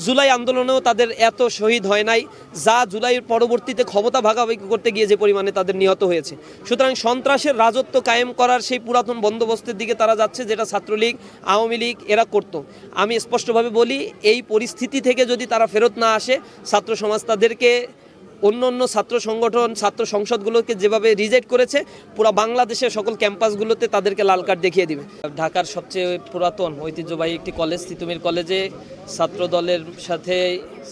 জুলাই আন্দোলনেও তাদের এত শহীদ হয় নাই, যা জুলাইয়ের পরবর্তীতে ক্ষমতা ভাগাভাগি করতে গিয়ে যে পরিমাণে তাদের নিহত হয়েছে। সুতরাং সন্ত্রাসের রাজত্ব কায়েম করার সেই পুরাতন বন্দোবস্তের দিকে তারা যাচ্ছে, যেটা ছাত্রলীগ, আওয়ামী লীগ এরা করত। আমি স্পষ্টভাবে বলি, এই পরিস্থিতি থেকে যদি তারা ফেরত না আসে, ছাত্র সমাজ তাদেরকে অন্য ছাত্র সংগঠন, ছাত্র সংসদগুলোকে যেভাবে রিজেক্ট করেছে, পুরো বাংলাদেশের সকল ক্যাম্পাসগুলোতে তাদেরকে লাল কার্ড দেখিয়ে দিবে। ঢাকার সবচেয়ে পুরাতন ঐতিহ্যবাহী একটি কলেজ তিতুমির কলেজে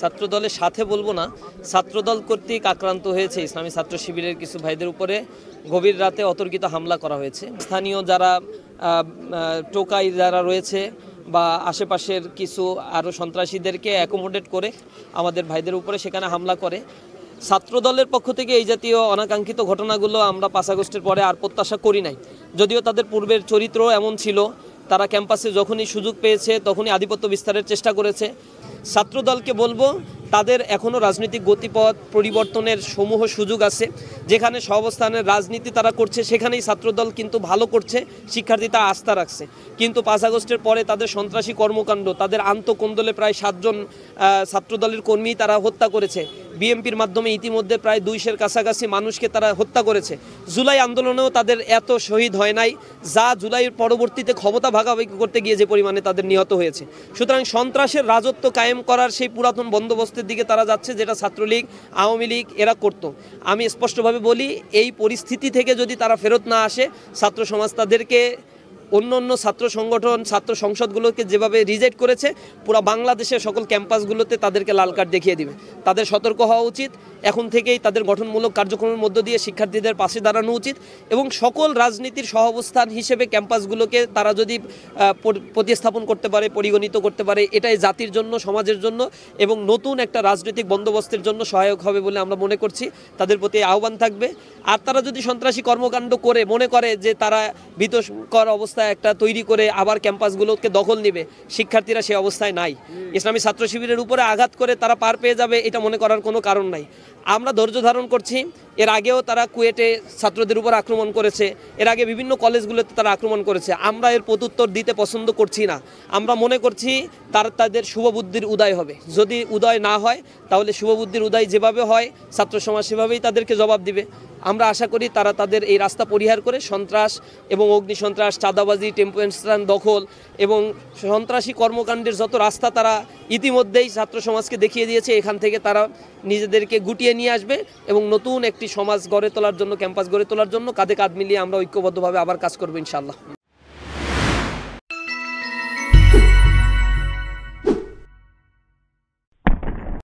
ছাত্রদলের সাথে বলবো না, ছাত্রদল কর্তৃক আক্রান্ত হয়েছে ইসলামী ছাত্র শিবিরের কিছু ভাইদের উপরে গভীর রাতে অতর্কিত হামলা করা হয়েছে। স্থানীয় যারা টোকাই যারা রয়েছে বা আশেপাশের কিছু আরও সন্ত্রাসীদেরকে অ্যাকোমোডেট করে আমাদের ভাইদের উপরে সেখানে হামলা করে। ছাত্রদলের পক্ষ থেকে এই জাতীয় অনাকাঙ্ক্ষিত ঘটনাগুলো আমরা 5 আগস্টের পরে আর প্রত্যাশা করি নাই। যদিও তাদের পূর্বের চরিত্র এমন ছিল, তারা ক্যাম্পাসে যখনই সুযোগ পেয়েছে তখনই আধিপত্য বিস্তারের চেষ্টা করেছে। ছাত্রদলকে বলবো, তাদের এখনও রাজনৈতিক গতিপথ পরিবর্তনের সমূহ সুযোগ আছে। যেখানে সহাবস্থানের রাজনীতি তারা করছে সেখানেই ছাত্রদল কিন্তু ভালো করছে, শিক্ষার্থীরা আস্থা রাখছে। কিন্তু 5 আগস্টের পরে তাদের সন্ত্রাসী কর্মকাণ্ড, তাদের আন্তঃকোন্দলে প্রায় 7 জন ছাত্রদলের কর্মী তারা হত্যা করেছে। বিএমপির মাধ্যমে ইতিমধ্যে প্রায় 200-এর কাছাকাছি মানুষকে তারা হত্যা করেছে। জুলাই আন্দোলনেও তাদের এত শহীদ হয় নাই, যা জুলাইয়ের পরবর্তীতে ক্ষমতা ভাগাভাগি করতে গিয়ে যে পরিমাণে তাদের নিহত হয়েছে। সুতরাং সন্ত্রাসের রাজত্ব কায়েম করার সেই পুরাতন বন্দোবস্তের দিকে তারা যাচ্ছে, যেটা ছাত্রলীগ, আওয়ামী লীগ এরা করত। আমি স্পষ্টভাবে বলি, এই পরিস্থিতি থেকে যদি তারা ফেরত না আসে, ছাত্র সমাজ তাদেরকে অন্য ছাত্র সংগঠন, ছাত্র সংসদগুলোকে যেভাবে রিজেক্ট করেছে, পুরো বাংলাদেশের সকল ক্যাম্পাসগুলোতে তাদেরকে লাল কার্ড দেখিয়ে দিবে। তাদের সতর্ক হওয়া উচিত। এখন থেকেই তাদের গঠনমূলক কার্যক্রমের মধ্য দিয়ে শিক্ষার্থীদের পাশে দাঁড়ানো উচিত এবং সকল রাজনীতির সহাবস্থান হিসেবে ক্যাম্পাসগুলোকে তারা যদি প্রতিস্থাপন করতে পারে, পরিগণিত করতে পারে, এটাই জাতির জন্য, সমাজের জন্য এবং নতুন একটা রাজনৈতিক বন্দোবস্তের জন্য সহায়ক হবে বলে আমরা মনে করছি। তাদের প্রতি আহ্বান থাকবে। আর তারা যদি সন্ত্রাসী কর্মকাণ্ড করে মনে করে যে তারা ভীতকর অবস্থা একটা তৈরি করে আবার ক্যাম্পাসগুলোকে দখল নেবে, শিক্ষার্থীরা সেই অবস্থায় নাই। ইসলামী ছাত্র শিবিরের উপরে আঘাত করে তারা পার পেয়ে যাবে, এটা মনে করার কোনো কারণ নাই। আমরা ধৈর্য ধারণ করছি। এর আগেও তারা কুয়েটে ছাত্রদের উপর আক্রমণ করেছে, এর আগে বিভিন্ন কলেজগুলোতে তারা আক্রমণ করেছে। আমরা এর প্রত্যুত্তর দিতে পছন্দ করছি না। আমরা মনে করছি তাদের শুভবুদ্ধির উদয় হবে। যদি উদয় না হয়, তাহলে শুভবুদ্ধির উদয় যেভাবে হয় ছাত্র সমাজ সেভাবেই তাদেরকে জবাব দিবে। আমরা আশা করি তারা তাদের এই রাস্তা পরিহার করে সন্ত্রাস এবং অগ্নিসন্ত্রাস, চাঁদাবাজি, টেম্পো স্ট্যান্ড দখল এবং সন্ত্রাসী কর্মকাণ্ডের যত রাস্তা তারা ইতিমধ্যেই ছাত্র সমাজকে দেখিয়ে দিয়েছে, এখান থেকে তারা নিজেদেরকে গুটিয়ে নিয়ে আসবে এবং নতুন একটি সমাজ গড়ে তোলার জন্য, ক্যাম্পাস গড়ে তোলার জন্য কাঁধে কাঁধ মিলিয়ে আমরা ঐক্যবদ্ধভাবে আবার কাজ করবো ইনশাআল্লাহ।